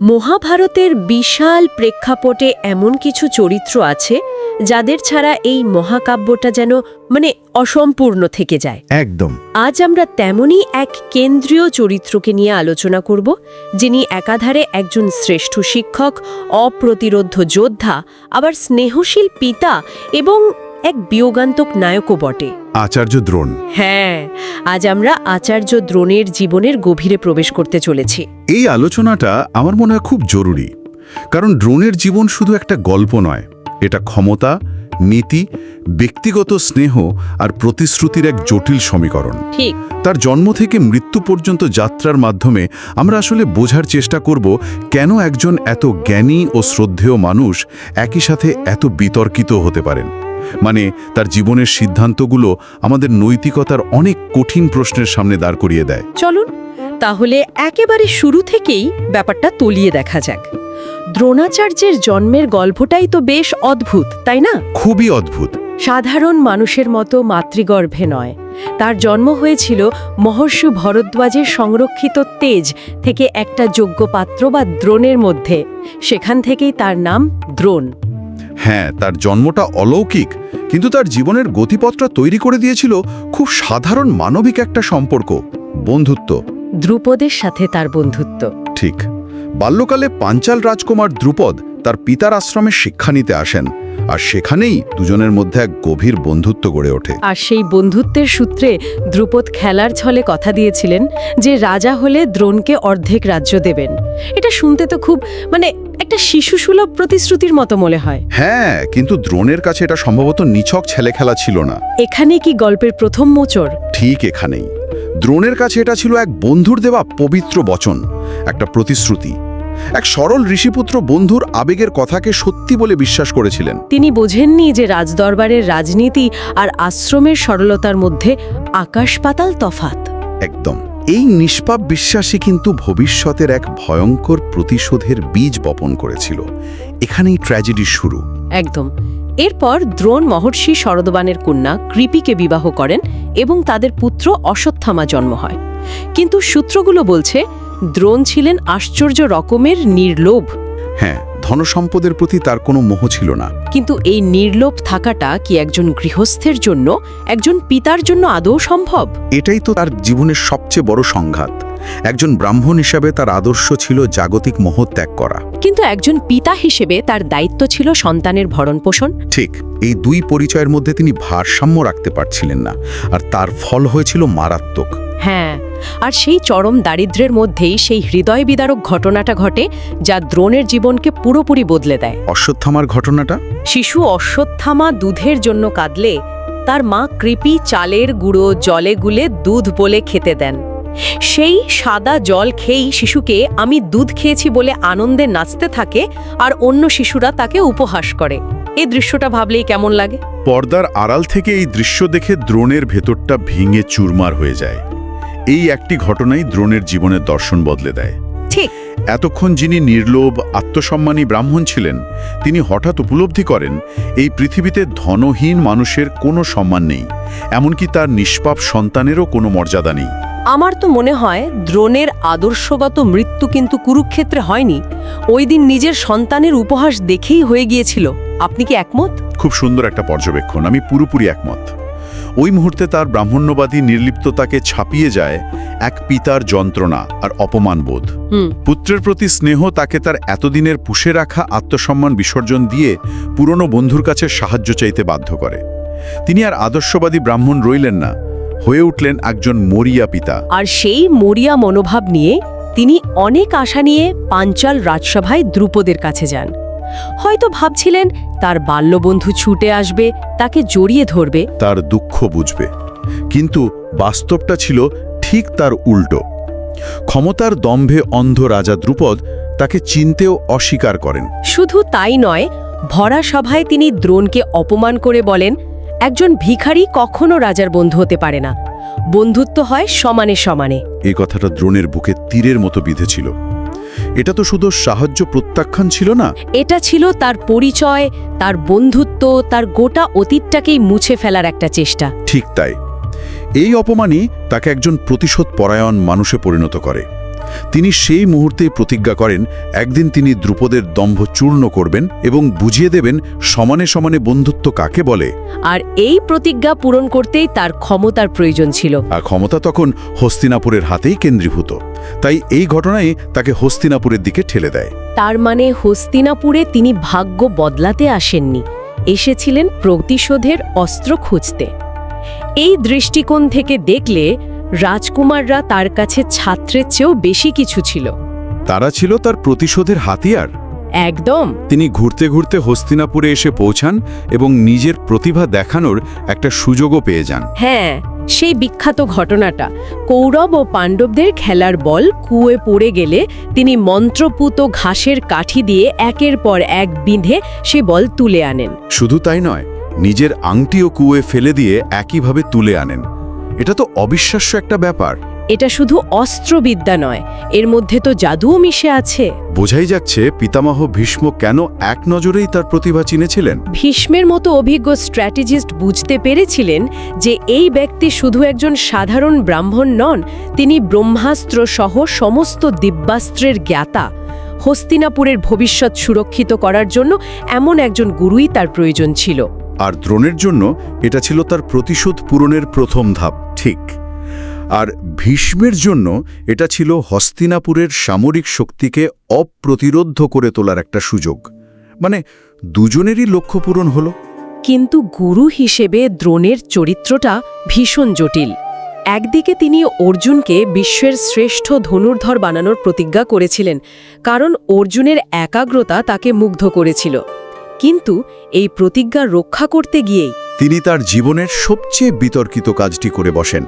মহাভারতের বিশাল প্রেক্ষাপটে এমন কিছু চরিত্র আছে যাদের ছাড়া এই মহাকাব্যটা যেন অসম্পূর্ণ থেকে যায়। একদম। আজ আমরা তেমনই এক কেন্দ্রীয় চরিত্রকে নিয়ে আলোচনা করব, যিনি একাধারে একজন শ্রেষ্ঠ শিক্ষক, অপ্রতিরোধ্য যোদ্ধা, আবার স্নেহশীল পিতা এবং এক বিয়োগান্তক নায়কও বটে। আচার্য দ্রোণ। হ্যাঁ, আজ আমরা আচার্য দ্রোণের জীবনের গভীরে প্রবেশ করতে চলেছি। এই আলোচনাটা আমার মনে হয় খুব জরুরি, কারণ দ্রোণের জীবন শুধু একটা গল্প নয়, এটা ক্ষমতা, নীতি, ব্যক্তিগত স্নেহ আর প্রতিশ্রুতির এক জটিল সমীকরণ। ঠিক। তার জন্ম থেকে মৃত্যু পর্যন্ত যাত্রার মাধ্যমে আমরা আসলে বোঝার চেষ্টা করব কেন একজন এত জ্ঞানী ও শ্রদ্ধেয় মানুষ একই সাথে এত বিতর্কিত হতে পারেন। তার জীবনের সিদ্ধান্তগুলো আমাদের নৈতিকতার অনেক কঠিন প্রশ্নের সামনে দাঁড় করিয়ে দেয়। চলুন তাহলে একেবারে শুরু থেকেই ব্যাপারটা তলিয়ে দেখা যাক। দ্রোণাচার্যের জন্মের গল্পটাই তো বেশ অদ্ভুত, তাই না? খুবই অদ্ভুত। সাধারণ মানুষের মতো মাতৃগর্ভে নয়, তার জন্ম হয়েছিল মহর্ষি ভরদ্বাজের সংরক্ষিত তেজ থেকে একটা যোগ্য পাত্র বা দ্রোণের মধ্যে। সেখান থেকেই তার নাম দ্রোণ। হ্যাঁ, তার জন্মটা অলৌকিক, কিন্তু তার জীবনের গতিপথটা তৈরি করে দিয়েছিল খুব সাধারণ মানবিক একটা সম্পর্ক, বন্ধুত্ব। দ্রুপদের সাথে তার বন্ধুত্ব। ঠিক। বাল্যকালে পাঞ্চাল রাজকুমার দ্রুপদ তার পিতার আশ্রমে শিক্ষা নিতে আসেন, আর সেখানেই দুজনের মধ্যে এক গভীর বন্ধুত্ব গড়ে ওঠে। আর সেই বন্ধুত্বের সূত্রে দ্রুপদ খেলার ছলে কথা দিয়েছিলেন যে রাজা হলে দ্রোণকে অর্ধেক রাজ্য দেবেন। এটা শুনতে তো খুব একটা শিশুসুলভ প্রতিশ্রুতির মতো মনে হয়। হ্যাঁ, কিন্তু দ্রোণের কাছে এটা সম্ভবত নিছক ছেলে খেলা ছিল না। এখানে কি গল্পের প্রথম মোচড়? ঠিক এখানেই। দ্রোণের কাছে এটা ছিল এক বন্ধুর দেওয়া পবিত্র বচন, একটা প্রতিশ্রুতি। এক সরল ঋষিপুত্র বন্ধুর আবেগের কথাকে সত্যি বলে বিশ্বাস করেছিলেন। তিনি বোঝেননি যে রাজদরবারের রাজনীতি আর আশ্রমের সরলতার মধ্যে আকাশ পাতাল তফাত। একদম। এই নিষ্পাপ বিশ্বাসী কিন্তু ভবিষ্যতের এক ভয়ঙ্কর প্রতিশোধের বীজ বপন করেছিল। এখানেই ট্র্যাজেডি শুরু। একদম। এরপর দ্রোণ মহর্ষি শরদবানের কন্যা কৃপিকে বিবাহ করেন এবং তাদের পুত্র অশ্বত্থামা জন্ম হয়। কিন্তু সূত্রগুলো বলছে দ্রোণ ছিলেন আশ্চর্য রকমের নির্লোভ। হ্যাঁ, ধনসম্পদের প্রতি তার কোনো মোহ ছিল না। কিন্তু এই নির্লোভ থাকাটা কি একজন গৃহস্থের জন্য, একজন পিতার জন্য আদৌ সম্ভব? এটাই তো তার জীবনের সবচেয়ে বড় সংঘাত। একজন ব্রাহ্মণ হিসাবে তার আদর্শ ছিল জাগতিক মোহ ত্যাগ করা, কিন্তু একজন পিতা হিসেবে তার দায়িত্ব ছিল সন্তানের ভরণপোষণ। ঠিক। এই দুই পরিচয়ের মধ্যে তিনি ভারসাম্য রাখতে পারছিলেন না, আর তার ফল হয়েছিল মারাত্মক। হ্যাঁ, আর সেই চরম দারিদ্র্যের মধ্যেই সেই হৃদয় বিদারক ঘটনাটা ঘটে, যা দ্রোণের জীবনকে পুরোপুরি বদলে দেয়। অশ্বত্থামার ঘটনাটা? শিশু অশ্বত্থামা দুধের জন্য কাঁদলে তার মা কৃপি চালের গুঁড়ো জলে গুলে দুধ বলে খেতে দেন। সেই সাদা জল খেয়েই শিশুকে আমি দুধ খেয়েছি বলে আনন্দে নাচতে থাকে, আর অন্য শিশুরা তাকে উপহাস করে। এই দৃশ্যটা ভাবলেই কেমন লাগে। পর্দার আড়াল থেকে এই দৃশ্য দেখে দ্রোণের ভেতরটা ভেঙে চুরমার হয়ে যায়। এই একটি ঘটনাই দ্রোণের জীবনের দর্শন বদলে দেয়। ঠিক। এতক্ষণ যিনি নির্লোভ, আত্মসম্মানী ব্রাহ্মণ ছিলেন, তিনি হঠাৎ উপলব্ধি করেন এই পৃথিবীতে ধনহীন মানুষের কোনো সম্মান নেই, এমনকি তার নিষ্পাপ সন্তানেরও কোনো মর্যাদা নেই। আমার তো মনে হয় দ্রোণের আদর্শগত মৃত্যু কিন্তু কুরুক্ষেত্রে হয়নি, ওই দিন নিজের সন্তানের উপহাস দেখেই হয়ে গিয়েছিল। আপনি কি একমত? খুব সুন্দর একটা পর্যবেক্ষণ, আমি পুরোপুরি একমত। ওই মুহূর্তে তার ব্রাহ্মণ্যবাদী নির্লিপ্ততাকে ছাপিয়ে যায় এক পিতার যন্ত্রণা আর অপমানবোধ। পুত্রের প্রতি স্নেহ তাকে তার এতদিনের পুষে রাখা আত্মসম্মান বিসর্জন দিয়ে পুরনো বন্ধুর কাছে সাহায্য চাইতে বাধ্য করে। তিনি আর আদর্শবাদী ব্রাহ্মণ রইলেন না, হয়ে উঠলেন একজন মরিয়া পিতা। আর সেই মরিয়া মনোভাব নিয়ে তিনি অনেক আশা নিয়ে পাঞ্চাল রাজসভায় দ্রুপদের কাছে যান। হয়তো ভাবছিলেন তার বাল্যবন্ধু ছুটে আসবে, তাকে জড়িয়ে ধরবে, তার দুঃখ বুঝবে। কিন্তু বাস্তবটা ছিল ঠিক তার উল্টো। ক্ষমতার দম্ভে অন্ধ রাজা দ্রুপদ তাকে চিনতেও অস্বীকার করেন। শুধু তাই নয়, ভরা সভায় তিনি দ্রোণকে অপমান করে বলেন, একজন ভিখারি কখনো রাজার বন্ধু হতে পারে না, বন্ধুত্ব হয় সমানে সমানে। এই কথাটা দ্রোণের বুকে তীরের মতো বিঁধেছিল। এটা তো শুধু সাহায্য প্রত্যাখ্যান ছিল না, এটা ছিল তার পরিচয়, তার বন্ধুত্ব, তার গোটা অতীতটাকেই মুছে ফেলার একটা চেষ্টা। ঠিক তাই। এই অপমানই তাকে একজন প্রতিশোধ পরায়ণ মানুষে পরিণত করে। তিনি সেই মুহূর্তেই প্রতিজ্ঞা করেন একদিন তিনি দ্রুপদের দম্ভ চূর্ণ করবেন এবং বুঝিয়ে দেবেন সমানে সমানে বন্ধুত্ব কাকে বলে। আর এই প্রতিজ্ঞা পূরণ করতেই তার ক্ষমতার প্রয়োজন ছিল। আর ক্ষমতা তখন হস্তিনাপুরের হাতেই কেন্দ্রীভূত। তাই এই ঘটনাই তাকে হস্তিনাপুরের দিকে ঠেলে দেয়। তার মানে হস্তিনাপুরে তিনি ভাগ্য বদলাতে আসেননি, এসেছিলেন প্রতিশোধের অস্ত্র খুঁজতে। এই দৃষ্টিকোণ থেকে দেখলে রাজকুমাররা তার কাছে ছাত্রের চেয়েও বেশি কিছু ছিল। তারা ছিল তার প্রতিশোধের হাতিয়ার। একদম। তিনি ঘুরতে ঘুরতে হস্তিনাপুরে এসে পৌঁছান এবং নিজের প্রতিভা দেখানোর একটা সুযোগও পেয়ে যান। হ্যাঁ, সেই বিখ্যাত ঘটনাটা, কৌরব ও পাণ্ডবদের খেলার বল কুয়োয় পড়ে গেলে তিনি মন্ত্রপুত ঘাসের কাঠি দিয়ে একের পর এক বিঁধে সে বল তুলে আনেন। শুধু তাই নয়, নিজের আংটিও কুয়োয় ফেলে দিয়ে একইভাবে তুলে আনেন। এটা তো অবিশ্বাস্য একটা ব্যাপার। এটা শুধু অস্ত্রবিদ্যা নয়, এর মধ্যে তো জাদুও মিশে আছে। বোঝাই যাচ্ছে পিতামহ ভীষ্ম কেন এক নজরেই তার প্রতিভা চিনেছিলেন। ভীষ্মের মতো অভিজ্ঞ স্ট্র্যাটেজিস্ট বুঝতে পেরেছিলেন যে এই ব্যক্তি শুধু একজন সাধারণ ব্রাহ্মণ নন, তিনি ব্রহ্মাস্ত্র সহ সমস্ত দিব্যাস্ত্রের জ্ঞাতা। হস্তিনাপুরের ভবিষ্যৎ সুরক্ষিত করার জন্য এমন একজন গুরুই তার প্রয়োজন ছিল। আর দ্রোণের জন্য এটা ছিল তার প্রতিশোধ পূরণের প্রথম ধাপ, ঠিক। আর ভীষ্মের জন্য এটা ছিল হস্তিনাপুরের সামরিক শক্তিকে অপ্রতিরোধ করে তোলার একটা সুযোগ। মানে দুজনেরই লক্ষ্য পূরণ হলো। কিন্তু গুরু হিসেবে দ্রোণের চরিত্রটা ভীষণ জটিল। একদিকে তিনি অর্জুনকে বিশ্বের শ্রেষ্ঠ ধনুর্ধর বানানোর প্রতিজ্ঞা করেছিলেন, কারণ অর্জুনের একাগ্রতা তাকে মুগ্ধ করেছিল। কিন্তু এই প্রতিজ্ঞা রক্ষা করতে গিয়েই তিনি তার জীবনের সবচেয়ে বিতর্কিত কাজটি করে বসেন,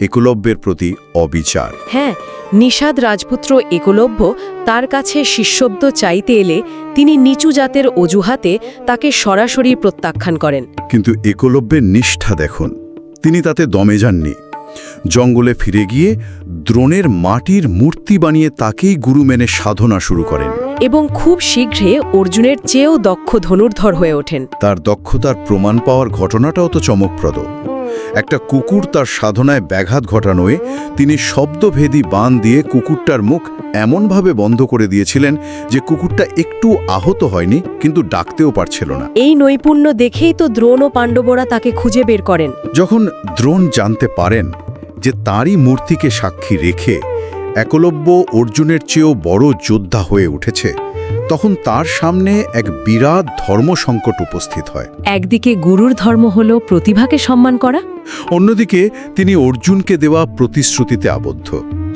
একলব্যের প্রতি অবিচার। হ্যাঁ, নিষাদ রাজপুত্র একলব্য তার কাছে শিষ্যত্ব চাইতে এলে তিনি নিচু জাতের অজুহাতে তাকে সরাসরি প্রত্যাখ্যান করেন। কিন্তু একলব্যের নিষ্ঠা দেখুন, তিনি তাতে দমে যাননি। জঙ্গলে ফিরে গিয়ে দ্রোণের মাটির মূর্তি বানিয়ে তাকেই গুরু মেনে সাধনা শুরু করেন এবং খুব শীঘ্রই অর্জুনের চেয়েও দক্ষ ধনুর্ধর হয়ে ওঠেন। তার দক্ষতার প্রমাণ পাওয়ার ঘটনাটাও তো চমকপ্রদ। একটা কুকুর তার সাধনায় ব্যাঘাত ঘটানোয় তিনি শব্দভেদী বাণ দিয়ে কুকুরটার মুখ এমনভাবে বন্ধ করে দিয়েছিলেন যে কুকুরটা একটু আহত হয়নি, কিন্তু ডাকতেও পারছিল না। এই নৈপুণ্য দেখেই তো দ্রোণ ও পাণ্ডবরা তাকে খুঁজে বের করেন। যখন দ্রোণ জানতে পারেন যে তাঁরই মূর্তিকে সাক্ষী রেখে একলব্য অর্জুনের চেয়েও বড় যোদ্ধা হয়ে উঠেছে, তখন তার সামনে এক বিরাট ধর্মসংকট উপস্থিত হয়। একদিকে গুরুর ধর্ম হল প্রতিভাকে সম্মান করা, অন্যদিকে তিনি অর্জুনকে দেওয়া প্রতিশ্রুতিতে আবদ্ধ।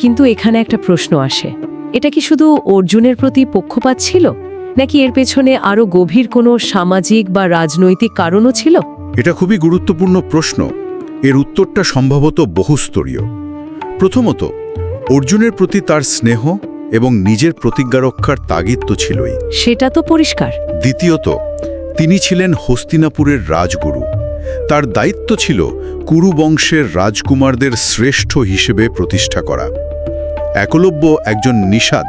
কিন্তু এখানে একটা প্রশ্ন আসে, এটা কি শুধু অর্জুনের প্রতি পক্ষপাত ছিল, নাকি এর পেছনে আরও গভীর কোনো সামাজিক বা রাজনৈতিক কারণও ছিল? এটা খুবই গুরুত্বপূর্ণ প্রশ্ন। এর উত্তরটা সম্ভবত বহুস্তরীয়। প্রথমত, অর্জুনের প্রতি তার স্নেহ এবং নিজের প্রতিজ্ঞা রক্ষার তাগিদ তো ছিলই, সেটা তো পরিষ্কার। দ্বিতীয়ত, তিনি ছিলেন হস্তিনাপুরের রাজগুরু। তার দায়িত্ব ছিল কুরু বংশের রাজকুমারদের শ্রেষ্ঠ হিসেবে প্রতিষ্ঠা করা। একলব্য একজন নিষাদ,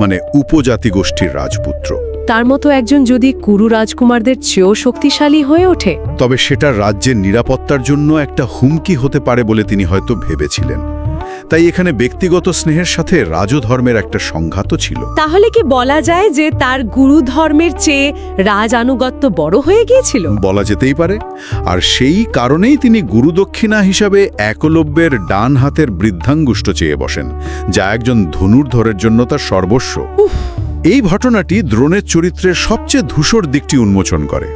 মানে উপজাতি গোষ্ঠীর রাজপুত্র। তার মতো একজন যদি কুরু রাজকুমারদের চেয়েও শক্তিশালী হয়ে ওঠে, তবে সেটা রাজ্যের নিরাপত্তার জন্য একটা হুমকি হতে পারে বলে তিনি হয়তো ভেবেছিলেন। তাই এখানে ব্যক্তিগত স্নেহের সাথে রাজধর্মের একটা সংঘাতও ছিল। তাহলে কি বলা যায় যে তার গুরু ধর্মের চেয়ে রাজ আনুগত্য বড় হয়ে গিয়েছিল? বলা যেতেই পারে। আর সেই কারণেই তিনি গুরুদক্ষিণা হিসাবে একলব্যের ডান হাতের বৃদ্ধাঙ্গুষ্ঠ চেয়ে বসেন, যা একজন ধনুর্ধরের জন্য তার সর্বস্ব। এই ঘটনাটি দ্রোণের চরিত্রের সবচেয়ে ধূসর দিকটি উন্মোচন করে।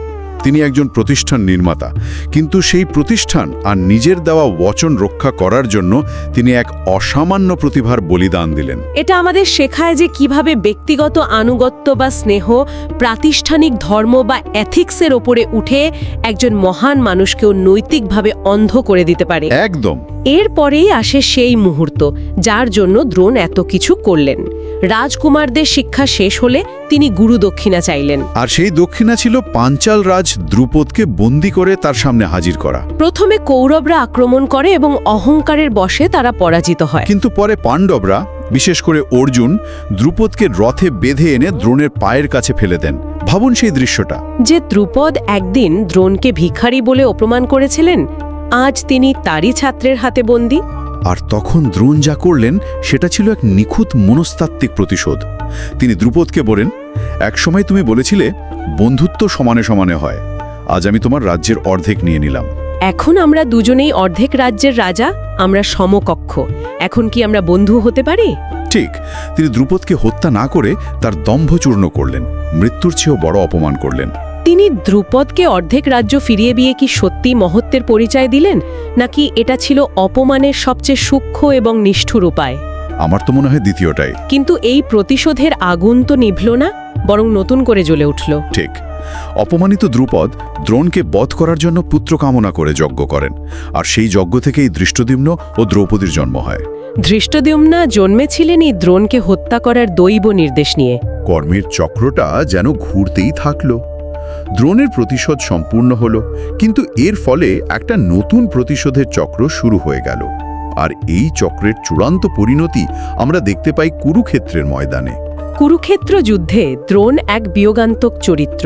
তিনি একজন প্রতিষ্ঠান নির্মাতা, কিন্তু সেই প্রতিষ্ঠান আর নিজের দেওয়া বচন রক্ষা করার জন্য তিনি এক অসামান্য প্রতিভার বলিদান দিলেন। এটা আমাদের শেখায় যে কিভাবে ব্যক্তিগত আনুগত্য বা স্নেহ প্রাতিষ্ঠানিক ধর্ম বা এথিক্সের ওপরে উঠে একজন মহান মানুষকেও নৈতিকভাবে অন্ধ করে দিতে পারে। একদম। এরপরেই আসে সেই মুহূর্ত যার জন্য দ্রোণ এত কিছু করলেন। রাজকুমারদের শিক্ষা শেষ হলে তিনি গুরু দক্ষিণা চাইলেন। আর সেই দক্ষিণা ছিল পাঞ্চাল রাজ দ্রুপদকে বন্দী করে তার সামনে হাজির করা। প্রথমে কৌরবরা আক্রমণ করে এবং অহংকারের বশে তারা পরাজিত হয়। কিন্তু পরে পাণ্ডবরা, বিশেষ করে অর্জুন, দ্রুপদকে রথে বেঁধে এনে দ্রোণের পায়ের কাছে ফেলে দেন। ভাবুন সেই দৃশ্যটা। যে দ্রুপদ একদিন দ্রোণকে ভিখারি বলে অপমান করেছিলেন, আজ তিনি তারই ছাত্রের হাতে বন্দী। আর তখন দ্রোণ যা করলেন সেটা ছিল এক নিখুঁত মনস্তাত্ত্বিক প্রতিশোধ। তিনি দ্রুপদকে বলেন, একসময় তুমি বলেছিলে বন্ধুত্ব সমানে সমানে হয়, আজ আমি তোমার রাজ্যের অর্ধেক নিয়ে নিলাম। এখন আমরা দুজনেই অর্ধেক রাজ্যের রাজা, আমরা সমকক্ষ, এখন কি আমরা বন্ধু হতে পারি? ঠিক, তিনি দ্রুপদকে হত্যা না করে তার দম্ভ চূর্ণ করলেন, মৃত্যুর চেয়েও বড় অপমান করলেন। তিনি দ্রুপদকে অর্ধেক রাজ্য ফিরিয়ে দিয়ে কি সত্যি মহত্বের পরিচয় দিলেন, নাকি এটা ছিল অপমানের সবচেয়ে সূক্ষ্ম এবং নিষ্ঠুর উপায়? আমার তো মনে হয় দ্বিতীয়টাই। কিন্তু এই প্রতিশোধের আগুন তো নিভল না, বরং নতুন করে জ্বলে উঠল। ঠিক, অপমানিত দ্রুপদ দ্রোণকে বধ করার জন্য পুত্র কামনা করে যজ্ঞ করেন, আর সেই যজ্ঞ থেকেই ধৃষ্টদ্যুম্ন ও দ্রৌপদীর জন্ম হয়। ধৃষ্টদ্যুম্না জন্মেছিলেনই দ্রোণকে হত্যা করার দৈব নির্দেশ নিয়ে। কর্মের চক্রটা যেন ঘুরতেই থাকল। দ্রোণের প্রতিশোধ সম্পূর্ণ হল, কিন্তু এর ফলে একটা নতুন প্রতিশোধের চক্র শুরু হয়ে গেল। আর এই চক্রের চূড়ান্ত পরিণতি আমরা দেখতে পাই কুরুক্ষেত্রের ময়দানে। কুরুক্ষেত্র যুদ্ধে দ্রোণ এক বিয়োগান্তক চরিত্র।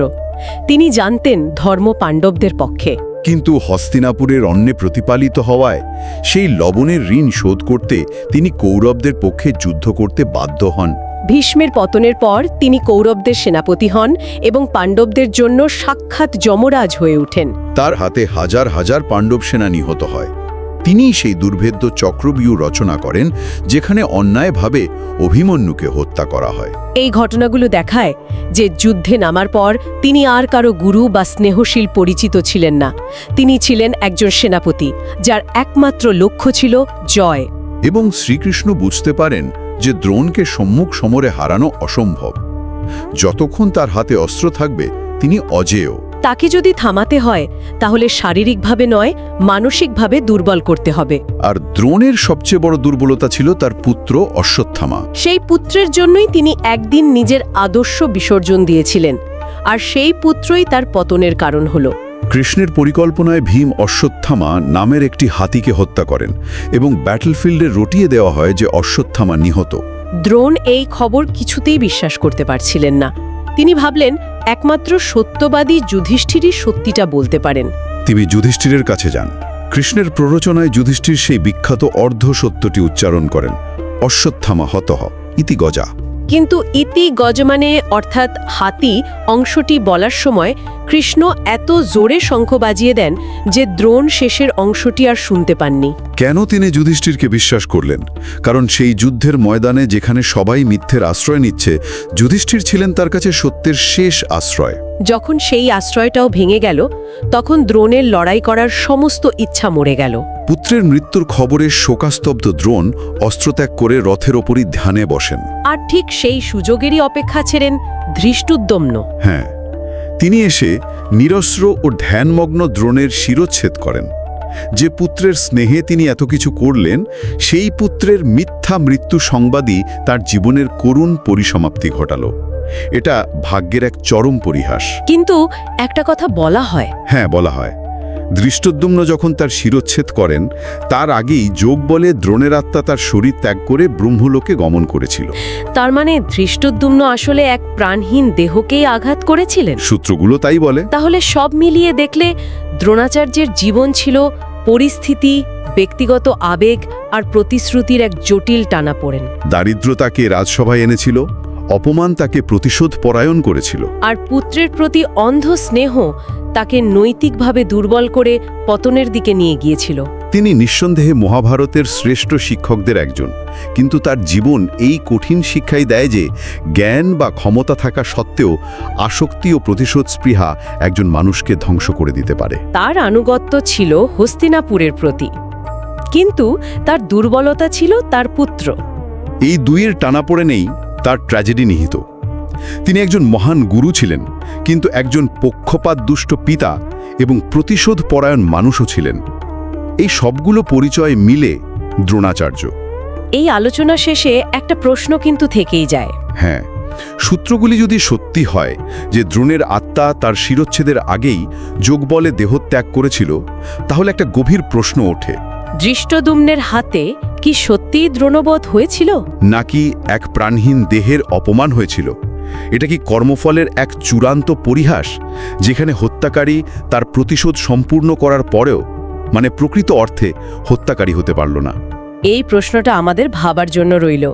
তিনি জানতেন ধর্ম পাণ্ডবদের পক্ষে, কিন্তু হস্তিনাপুরের অন্নে প্রতিপালিত হওয়ায় সেই লবণের ঋণ শোধ করতে তিনি কৌরবদের পক্ষে যুদ্ধ করতে বাধ্য হন। ভীষ্মের পতনের পর তিনি কৌরবদের সেনাপতি হন এবং পাণ্ডবদের জন্য সাক্ষাৎ যমরাজ হয়ে ওঠেন। তার হাতে হাজার হাজার পাণ্ডব সেনা নিহত হয়। তিনি সেই দুর্ভেদ্য চক্রব্যূহ রচনা করেন যেখানে অন্যায়ভাবে অভিমন্যুকে হত্যা করা হয়। এই ঘটনাগুলো দেখায় যে যুদ্ধে নামার পর তিনি আর কারো গুরু বা স্নেহশীল পরিচিত ছিলেন না। তিনি ছিলেন একজন সেনাপতি যার একমাত্র লক্ষ্য ছিল জয়। এবং শ্রীকৃষ্ণ বুঝতে পারেন যে দ্রোণকে সম্মুখ সমরে হারানো অসম্ভব। যতক্ষণ তার হাতে অস্ত্র থাকবে তিনি অজেয়। তাকে যদি থামাতে হয় তাহলে শারীরিকভাবে নয়, মানসিকভাবে দুর্বল করতে হবে। আর দ্রোণের সবচেয়ে বড় দুর্বলতা ছিল তার পুত্র অশ্বত্থামা। সেই পুত্রের জন্যই তিনি একদিন নিজের আদর্শ বিসর্জন দিয়েছিলেন, আর সেই পুত্রই তার পতনের কারণ হল। কৃষ্ণের পরিকল্পনায় ভীম অশ্বত্থামা নামের একটি হাতিকে হত্যা করেন এবং ব্যাটলফিল্ডে রটিয়ে দেওয়া হয় যে অশ্বত্থামা নিহত। দ্রোণ এই খবর কিছুতেই বিশ্বাস করতে পারছিলেন না। তিনি ভাবলেন একমাত্র সত্যবাদী যুধিষ্ঠিরই সত্যিটা বলতে পারেন। তিনি যুধিষ্ঠিরের কাছে যান। কৃষ্ণের প্ররোচনায় যুধিষ্ঠির সেই বিখ্যাত অর্ধ সত্যটি উচ্চারণ করেন, অশ্বত্থামা হতঃ ইতি গজা। কিন্তু ইতি গজমানে অর্থাৎ হাতি অংশটি বলার সময় কৃষ্ণ এত জোরে শঙ্খ বাজিয়ে দেন যে দ্রোণ শেষের অংশটি আর শুনতে পাননি। কেন তিনি যুধিষ্ঠিরকে বিশ্বাস করলেন? কারণ সেই যুদ্ধের ময়দানে যেখানে সবাই মিথ্যের আশ্রয় নিচ্ছে, যুধিষ্ঠির ছিলেন তার কাছে সত্যের শেষ আশ্রয়। যখন সেই আশ্রয়টাও ভেঙে গেল, তখন দ্রোণের লড়াই করার সমস্ত ইচ্ছা মরে গেল। পুত্রের মৃত্যুর খবরে শোকাস্তব্ধ দ্রোণ অস্ত্রত্যাগ করে রথের ওপরই ধ্যানে বসেন। আর ঠিক সেই সুযোগেরই অপেক্ষা ছিলেন ধৃষ্টদ্যুম্ন। হ্যাঁ, তিনি এসে নিরস্ত্র ও ধ্যানমগ্ন দ্রোণের শিরচ্ছেদ করেন। যে পুত্রের স্নেহে তিনি এত কিছু করলেন, সেই পুত্রের মিথ্যা মৃত্যু সংবাদই তার জীবনের করুণ পরিসমাপ্তি ঘটাল। এটা ভাগ্যের এক চরম পরিহাস। কিন্তু একটা কথা বলা হয়। হ্যাঁ, বলা হয়। ধৃষ্টদ্যুম্ন যখন তার শিরচ্ছেদ করেন, তার আগেই যোগ বলে দ্রোণের আত্মা তার শরীর ত্যাগ করে ব্রহ্মলোকে গমন করেছিল। তার মানে ধৃষ্টদ্যুম্ন আসলে এক প্রাণহীন দেহকেই আঘাত করেছিলেন। সূত্রগুলো তাই বলে। তাহলে সব মিলিয়ে দেখলে দ্রোণাচার্যের জীবন ছিল পরিস্থিতি, ব্যক্তিগত আবেগ আর প্রতিশ্রুতির এক জটিল টানাপোড়েন। দারিদ্র তাকে রাজসভায় এনেছিল, অপমান তাকে প্রতিশোধ পরায়ণ করেছিল, আর পুত্রের প্রতি অন্ধ স্নেহ তাকে নৈতিকভাবে দুর্বল করে পতনের দিকে নিয়ে গিয়েছিল। তিনি নিঃসন্দেহে মহাভারতের শ্রেষ্ঠ শিক্ষকদের একজন, কিন্তু তার জীবন এই কঠিন শিক্ষাই দেয় যে জ্ঞান বা ক্ষমতা থাকা সত্ত্বেও আসক্তি ও প্রতিশোধ স্পৃহা একজন মানুষকে ধ্বংস করে দিতে পারে। তার আনুগত্য ছিল হস্তিনাপুরের প্রতি, কিন্তু তার দুর্বলতা ছিল তার পুত্র। এই দুইয়ের টানাপোড়েনেই তার ট্র্যাজেডি নিহিত। তিনি একজন মহান গুরু ছিলেন, কিন্তু একজন পক্ষপাতদুষ্ট পিতা এবং প্রতিশোধ পরায়ণ মানুষও ছিলেন। এই সবগুলো পরিচয় মিলে দ্রোণাচার্য। এই আলোচনা শেষে একটা প্রশ্ন কিন্তু থেকেই যায়। হ্যাঁ, সূত্রগুলি যদি সত্যি হয় যে দ্রোণের আত্মা তার শিরচ্ছেদের আগেই যোগবলে দেহত্যাগ করেছিল, তাহলে একটা গভীর প্রশ্ন ওঠে, ধৃষ্টদ্যুম্নের হাতে কি সত্যিই দ্রোণবধ হয়েছিল, নাকি এক প্রাণহীন দেহের অপমান হয়েছিল? এটা কি কর্মফলের এক চূড়ান্ত পরিহাস, যেখানে হত্যাকারী তার প্রতিশোধ সম্পূর্ণ করার পরেও প্রকৃত অর্থে হত্যাকারী হতে পারল না? এই প্রশ্নটা আমাদের ভাবার জন্য রইল।